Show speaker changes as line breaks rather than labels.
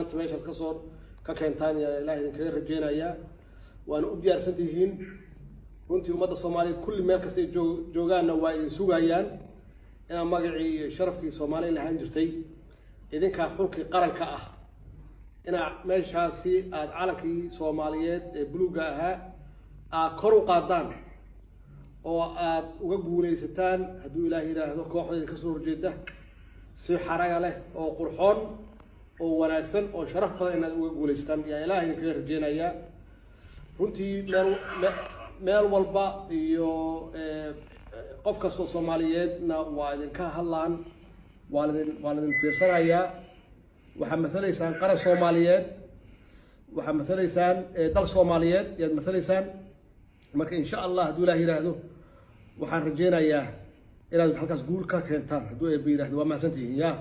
meeshaas ka soo ka keentaan yaa ilaahay idinkaga rajeynayaa waana u diyaarsan tihiin runtii ummadda Soomaaliyeed kulli meel kasta ay joogaanna waa idin sugayaan inaan magacii iyo sharafkii Soomaaliyeed lahaan jirtay idinka xulkii qaranka ah inaa meeshaasi aad calankii Soomaaliyeed ee buluuga ahaa kor u qaadaan oo aad uga guuleysataan hadduu ilaahay yiraahdo kooxda ka soo horjeeda si xaraga leh oo qurxoon oo wanaagsan oo sharaf badan inaad uga guuleystaan yaa ilaahay idinkaga rajeynayaa runtii meel walba iyo qof kastoo Soomaaliyeedna waa idinka hadlaan waa idin fiirsanayaa waxaa matalaysaan qaran Soomaaliyeed waxaa matalaysaan dal Soomaaliyeed yaad matalaysaan marka insha Allah hadduu ilaahay yiraahdo waxaan rajeynayaa inaad halkaas guul ka keentaan hadduu ay yiraahdo waa mahadsantihiin yaa